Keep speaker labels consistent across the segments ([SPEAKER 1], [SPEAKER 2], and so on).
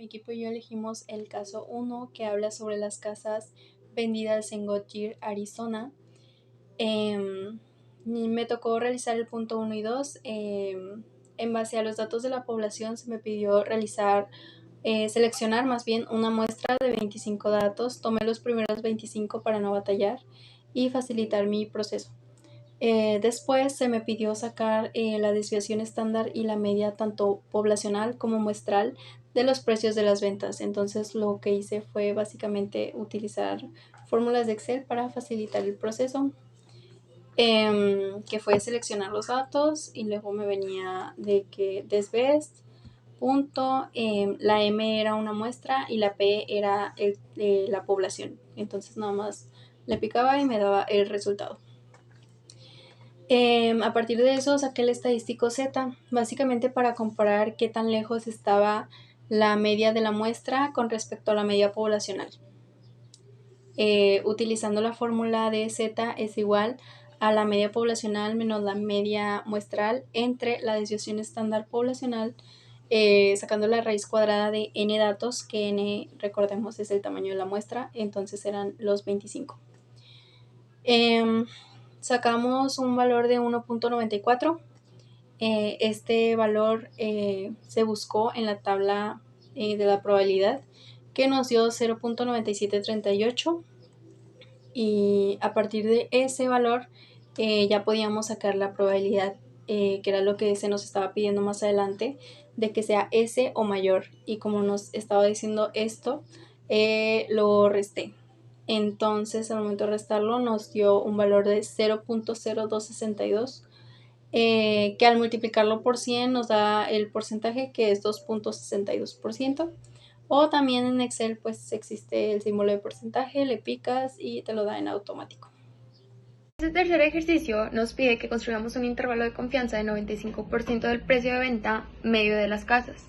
[SPEAKER 1] Mi equipo y yo elegimos el caso 1, que habla sobre las casas vendidas en Goodyear, Arizona. Me tocó realizar el punto 1 y 2. En base a los datos de la población se me pidió seleccionar más bien una muestra de 25 datos. Tomé los primeros 25 para no batallar y facilitar mi proceso. Después se me pidió sacar la desviación estándar y la media tanto poblacional como muestral de los precios de las ventas. Entonces lo que hice fue básicamente utilizar fórmulas de Excel para facilitar el proceso, que fue seleccionar los datos y luego me venía de que desbest, punto, la M era una muestra y la P era la población. Entonces nada más le picaba y me daba el resultado. A partir de eso saqué el estadístico Z, básicamente para comparar qué tan lejos estaba la media de la muestra con respecto a la media poblacional. Utilizando la fórmula de Z es igual a la media poblacional menos la media muestral entre la desviación estándar poblacional, sacando la raíz cuadrada de n datos, que n, recordemos, es el tamaño de la muestra, entonces eran los 25. Sacamos un valor de 1.94. Este valor se buscó en la tabla de la probabilidad, que nos dio 0.9738, y a partir de ese valor ya podíamos sacar la probabilidad, que era lo que se nos estaba pidiendo más adelante, de que sea S o mayor, y como nos estaba diciendo esto, lo resté. Entonces al momento de restarlo nos dio un valor de 0.0262, que al multiplicarlo por 100 nos da el porcentaje, que es 2.62%. O también en Excel pues existe el símbolo de porcentaje, le picas y te lo da en automático.
[SPEAKER 2] Este tercer ejercicio nos pide que construyamos un intervalo de confianza de 95% del precio de venta medio de las casas.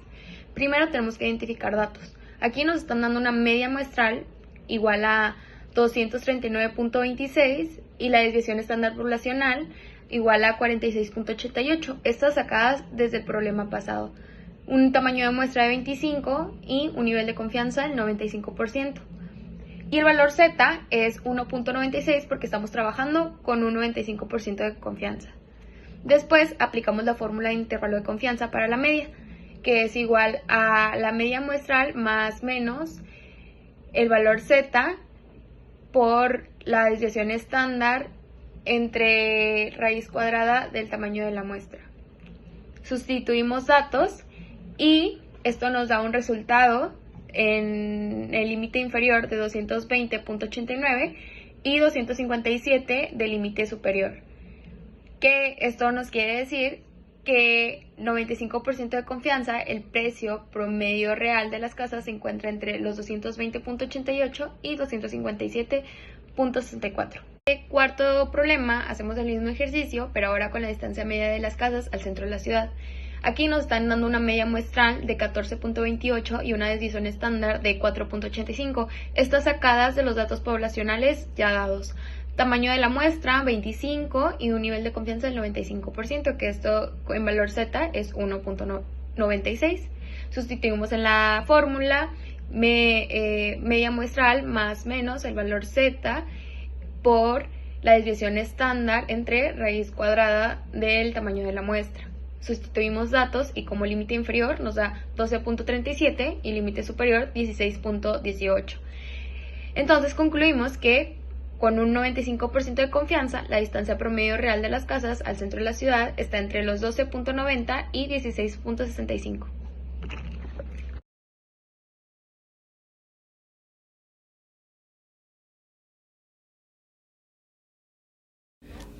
[SPEAKER 2] Primero tenemos que identificar datos. Aquí nos están dando una media muestral igual a 239.26 y la desviación estándar poblacional igual a 46.88. Estas sacadas desde el problema pasado. Un tamaño de muestra de 25 y un nivel de confianza del 95%. Y el valor Z es 1.96 porque estamos trabajando con un 95% de confianza. Después aplicamos la fórmula de intervalo de confianza para la media, que es igual a la media muestral más menos el valor Z por la desviación estándar entre raíz cuadrada del tamaño de la muestra. Sustituimos datos y esto nos da un resultado en el límite inferior de 220.89 y 257 del límite superior. Que esto nos quiere decir que 95% de confianza, el precio promedio real de las casas se encuentra entre los 220.88 y 257.64. Cuarto problema, hacemos el mismo ejercicio, pero ahora con la distancia media de las casas al centro de la ciudad. Aquí nos están dando una media muestral de 14.28 y una desviación estándar de 4.85. Estas sacadas de los datos poblacionales ya dados. Tamaño de la muestra 25 y un nivel de confianza del 95%, que esto en valor Z es 1.96. Sustituimos en la fórmula media muestral más menos el valor Z por la desviación estándar entre raíz cuadrada del tamaño de la muestra. Sustituimos datos y como límite inferior nos da 12.37 y límite superior 16.18. Entonces concluimos que con un 95% de confianza, la distancia promedio real de las casas al centro de la ciudad está entre los 12.90 y 16.65.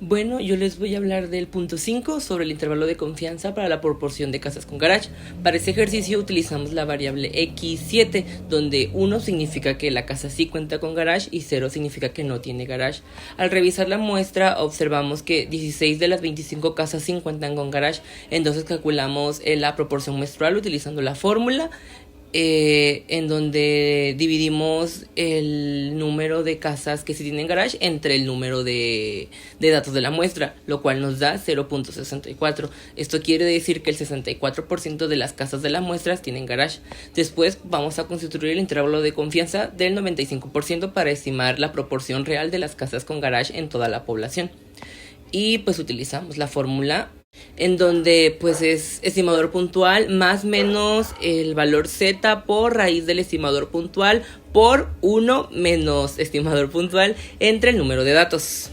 [SPEAKER 3] Bueno, yo les voy a hablar del punto 5 sobre el intervalo de confianza para la proporción de casas con garage. Para este ejercicio utilizamos la variable X7, donde 1 significa que la casa sí cuenta con garage y 0 significa que no tiene garage. Al revisar la muestra observamos que 16 de las 25 casas sí cuentan con garage, entonces calculamos la proporción muestral utilizando la fórmula en donde dividimos el número de casas que sí tienen garage entre el número de datos de la muestra, lo cual nos da 0.64. Esto quiere decir que el 64% de las casas de la muestra tienen garage. Después vamos a constituir el intervalo de confianza del 95% para estimar la proporción real de las casas con garage en toda la población. Y pues utilizamos la fórmula en donde pues es estimador puntual más menos el valor z por raíz del estimador puntual por 1 menos estimador puntual entre el número de datos.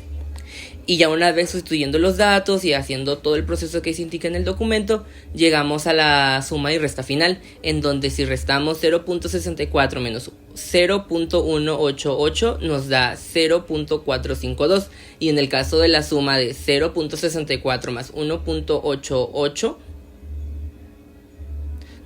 [SPEAKER 3] Y ya una vez sustituyendo los datos y haciendo todo el proceso que se indica en el documento, llegamos a la suma y resta final, en donde si restamos 0.64 menos 0.188 nos da 0.452, y en el caso de la suma de 0.64 más 1.88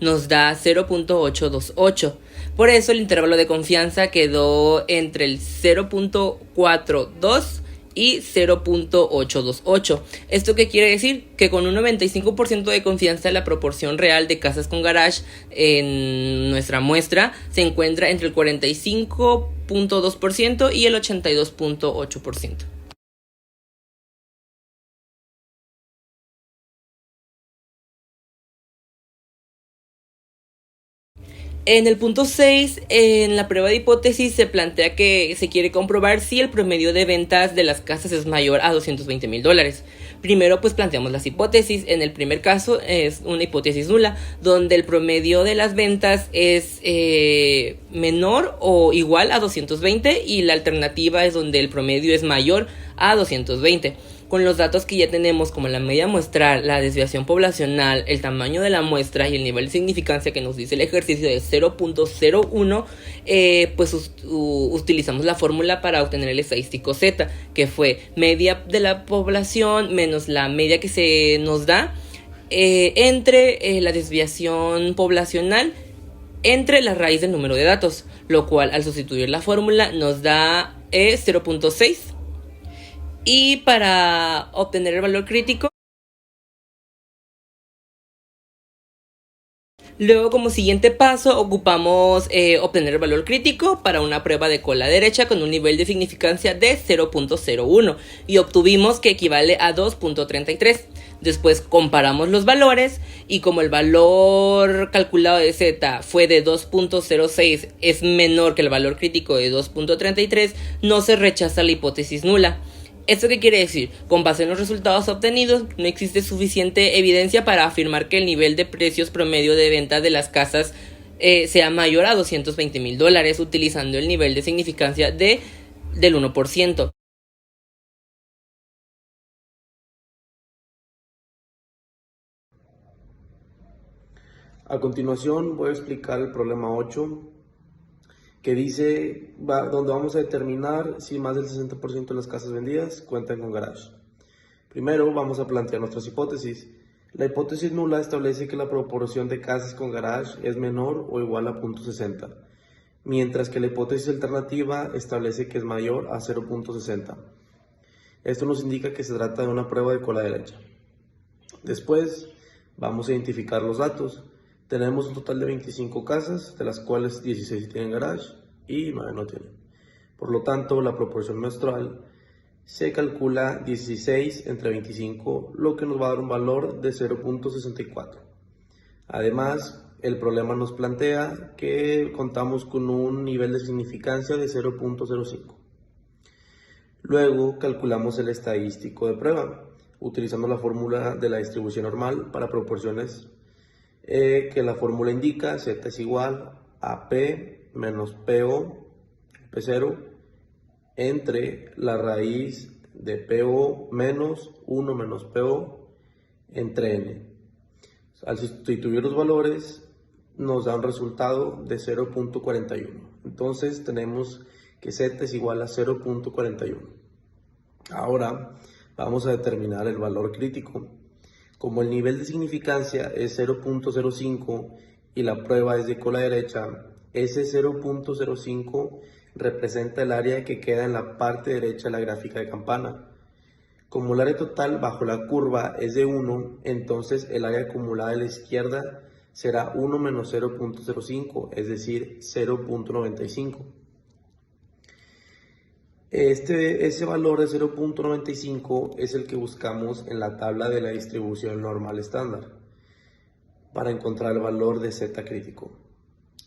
[SPEAKER 3] nos da 0.828. Por eso el intervalo de confianza quedó entre el 0.42 y 0.828. ¿Esto qué quiere decir? Que con un 95% de confianza la proporción real de casas con garage en nuestra muestra se encuentra entre el 45.2% y el 82.8%. En el punto 6, en la prueba de hipótesis se plantea que se quiere comprobar si el promedio de ventas de las casas es mayor a $220,000. Primero pues planteamos las hipótesis. En el primer caso es una hipótesis nula, donde el promedio de las ventas es menor o igual a 220, y la alternativa es donde el promedio es mayor a 220. Con los datos que ya tenemos, como la media muestral, la desviación poblacional, el tamaño de la muestra y el nivel de significancia que nos dice el ejercicio de 0.01, pues utilizamos la fórmula para obtener el estadístico Z, que fue media de la población menos la media que se nos da entre la desviación poblacional entre la raíz del número de datos, lo cual al sustituir la fórmula nos da 0.6. Y para obtener el valor crítico, luego como siguiente paso ocupamos obtener el valor crítico para una prueba de cola derecha con un nivel de significancia de 0.01 y obtuvimos que equivale a 2.33. Después comparamos los valores y como el valor calculado de Z fue de 2.06, es menor que el valor crítico de 2.33, no se rechaza la hipótesis nula. ¿Esto qué quiere decir? Con base en los resultados obtenidos, no existe suficiente evidencia para afirmar que el nivel de precios promedio de venta de las casas sea mayor a $220,000, utilizando el nivel de significancia del 1%.
[SPEAKER 4] A continuación voy a explicar el problema 8, que dice donde vamos a determinar si más del 60% de las casas vendidas cuentan con garage. Primero vamos a plantear nuestras hipótesis. La hipótesis nula establece que la proporción de casas con garage es menor o igual a 0.60, mientras que la hipótesis alternativa establece que es mayor a 0.60. Esto nos indica que se trata de una prueba de cola derecha. Después vamos a identificar los datos. Tenemos un total de 25 casas, de las cuales 16 tienen garage y 9 no tienen. Por lo tanto, la proporción mensual se calcula 16 entre 25, lo que nos va a dar un valor de 0.64. Además, el problema nos plantea que contamos con un nivel de significancia de 0.05. Luego calculamos el estadístico de prueba, utilizando la fórmula de la distribución normal para proporciones que la fórmula indica. Z es igual a P menos PO, P0, entre la raíz de PO menos 1 menos PO entre N. Al sustituir los valores nos da un resultado de 0.41. Entonces tenemos que Z es igual a 0.41. Ahora vamos a determinar el valor crítico. Como el nivel de significancia es 0.05 y la prueba es de cola derecha, ese 0.05 representa el área que queda en la parte derecha de la gráfica de campana. Como el área total bajo la curva es de 1, entonces el área acumulada a la izquierda será 1 menos 0.05, es decir, 0.95. Ese valor de 0.95 es el que buscamos en la tabla de la distribución normal estándar para encontrar el valor de z crítico.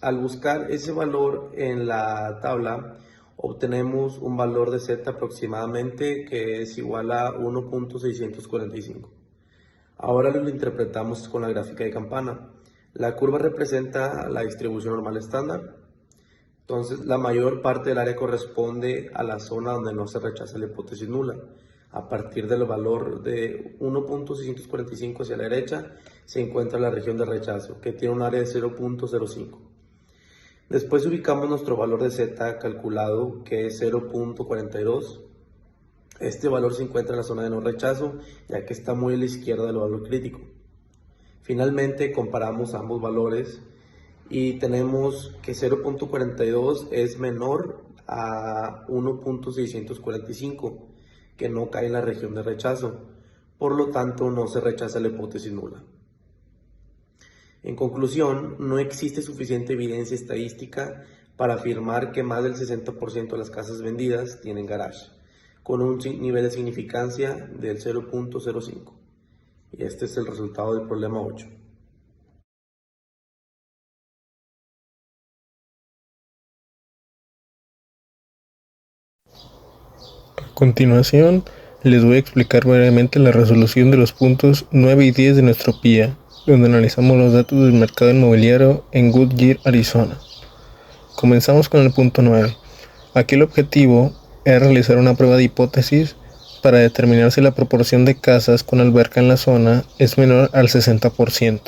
[SPEAKER 4] Al buscar ese valor en la tabla, obtenemos un valor de z aproximadamente que es igual a 1.645. Ahora lo interpretamos con la gráfica de campana. La curva representa la distribución normal estándar. Entonces, la mayor parte del área corresponde a la zona donde no se rechaza la hipótesis nula. A partir del valor de 1.645 hacia la derecha, se encuentra la región de rechazo, que tiene un área de 0.05. Después ubicamos nuestro valor de z calculado, que es 0.42. Este valor se encuentra en la zona de no rechazo, ya que está muy a la izquierda del valor crítico. Finalmente, comparamos ambos valores y tenemos que 0.42 es menor a 1.645, que no cae en la región de rechazo. Por lo tanto, no se rechaza la hipótesis nula. En conclusión, no existe suficiente evidencia estadística para afirmar que más del 60% de las casas vendidas tienen garage, con un nivel de significancia del 0.05. Y este es el resultado del problema 8.
[SPEAKER 5] A continuación, les voy a explicar brevemente la resolución de los puntos 9 y 10 de nuestro PIA, donde analizamos los datos del mercado inmobiliario en Goodyear, Arizona. Comenzamos con el punto 9. Aquí el objetivo es realizar una prueba de hipótesis para determinar si la proporción de casas con alberca en la zona es menor al 60%.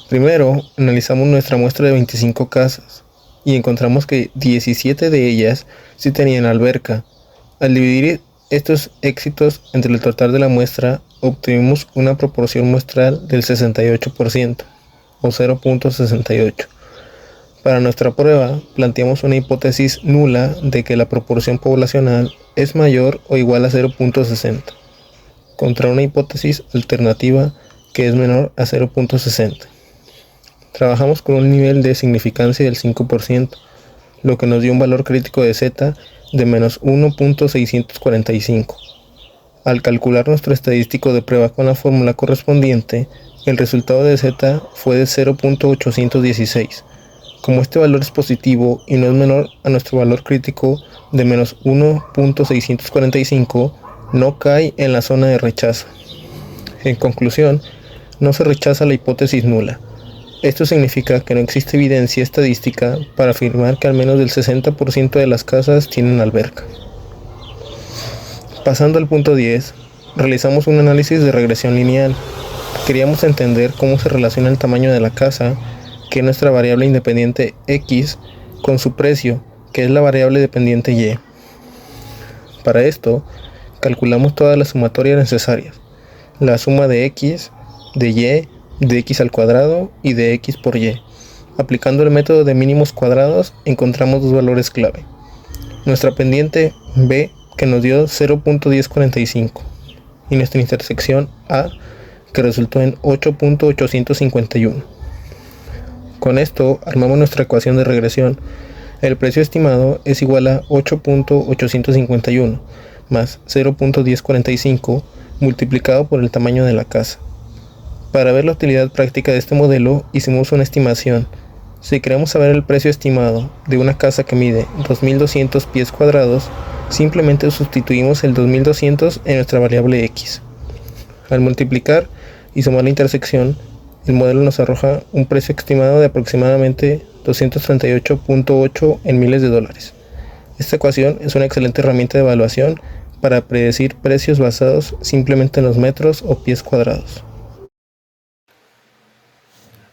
[SPEAKER 5] Primero, analizamos nuestra muestra de 25 casas y encontramos que 17 de ellas sí tenían alberca. Al dividir estos éxitos entre el total de la muestra, obtuvimos una proporción muestral del 68%, o 0.68. Para nuestra prueba, planteamos una hipótesis nula de que la proporción poblacional es mayor o igual a 0.60, contra una hipótesis alternativa que es menor a 0.60. Trabajamos con un nivel de significancia del 5%, lo que nos dio un valor crítico de z de menos 1.645. Al calcular nuestro estadístico de prueba con la fórmula correspondiente, el resultado de z fue de 0.816. Como este valor es positivo y no es menor a nuestro valor crítico de menos 1.645, no cae en la zona de rechazo. En conclusión, no se rechaza la hipótesis nula. Esto significa que no existe evidencia estadística para afirmar que al menos el 60% de las casas tienen alberca. Pasando al punto 10, realizamos un análisis de regresión lineal. Queríamos entender cómo se relaciona el tamaño de la casa, que es nuestra variable independiente X, con su precio, que es la variable dependiente Y. Para esto, calculamos todas las sumatorias necesarias, la suma de X, de Y, de X al cuadrado y de X por Y. Aplicando el método de mínimos cuadrados, encontramos dos valores clave. Nuestra pendiente B, que nos dio 0.1045, y nuestra intersección A, que resultó en 8.851. Con esto armamos nuestra ecuación de regresión. El precio estimado es igual a 8.851 más 0.1045 multiplicado por el tamaño de la casa. Para ver la utilidad práctica de este modelo, hicimos una estimación. Si queremos saber el precio estimado de una casa que mide 2.200 pies cuadrados, simplemente sustituimos el 2.200 en nuestra variable X. Al multiplicar y sumar la intersección, el modelo nos arroja un precio estimado de aproximadamente 238.8 en miles de dólares. Esta ecuación es una excelente herramienta de evaluación para predecir precios basados simplemente en los metros o pies cuadrados.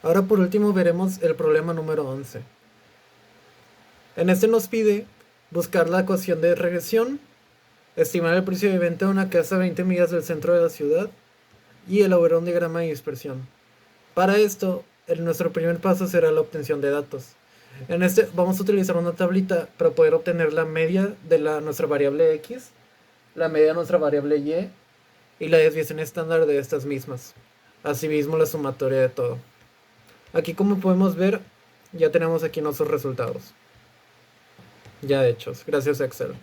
[SPEAKER 6] Ahora por último veremos el problema número 11. En este nos pide buscar la ecuación de regresión, estimar el precio de venta de una casa a 20 millas del centro de la ciudad y elaborar un diagrama de dispersión. Para esto, nuestro primer paso será la obtención de datos. En este vamos a utilizar una tablita para poder obtener la media de nuestra variable X, la media de nuestra variable Y y la desviación estándar de estas mismas. Asimismo la sumatoria de todo. Aquí, como podemos ver, ya tenemos aquí nuestros resultados ya hechos, gracias a Excel.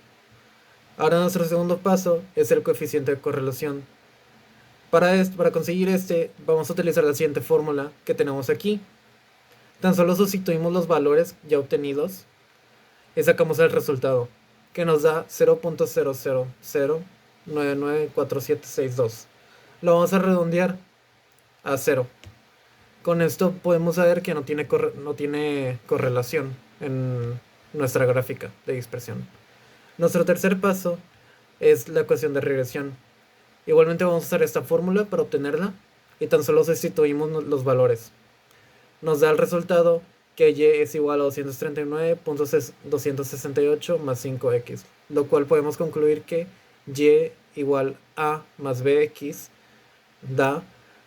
[SPEAKER 6] Ahora nuestro segundo paso es el coeficiente de correlación. Para conseguir vamos a utilizar la siguiente fórmula que tenemos aquí. Tan solo sustituimos los valores ya obtenidos y sacamos el resultado, que nos da 0.0000994762. Lo vamos a redondear a 0. Con esto podemos saber que no tiene correlación en nuestra gráfica de dispersión. Nuestro tercer paso es la ecuación de regresión. Igualmente vamos a usar esta fórmula para obtenerla y tan solo sustituimos los valores. Nos da el resultado que y es igual a 239.268 más 5x, lo cual podemos concluir que y igual a más bx da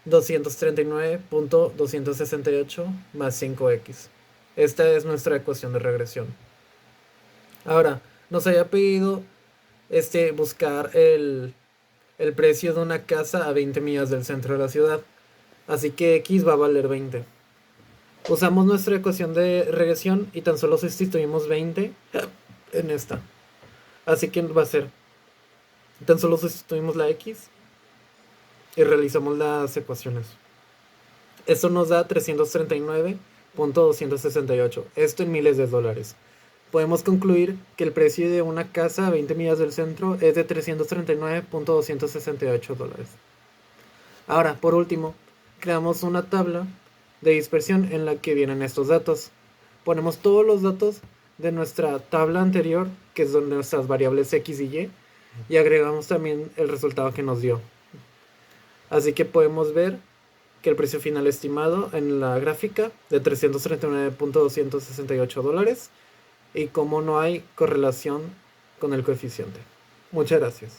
[SPEAKER 6] 239.268 más 5x. Esta es nuestra ecuación de regresión. Ahora, nos había pedido buscar el precio de una casa a 20 millas del centro de la ciudad. Así que x va a valer 20. Usamos nuestra ecuación de regresión y tan solo sustituimos 20 en esta. Así que va a ser, tan solo sustituimos la x y realizamos las ecuaciones. Esto nos da 339.268. Esto en miles de dólares. Podemos concluir que el precio de una casa a 20 millas del centro es de 339.268 dólares. Ahora, por último, creamos una tabla de dispersión en la que vienen estos datos. Ponemos todos los datos de nuestra tabla anterior, que es donde nuestras variables x y agregamos también el resultado que nos dio. Así que podemos ver que el precio final estimado en la gráfica de 339.268 dólares y como no hay correlación con el coeficiente. Muchas gracias.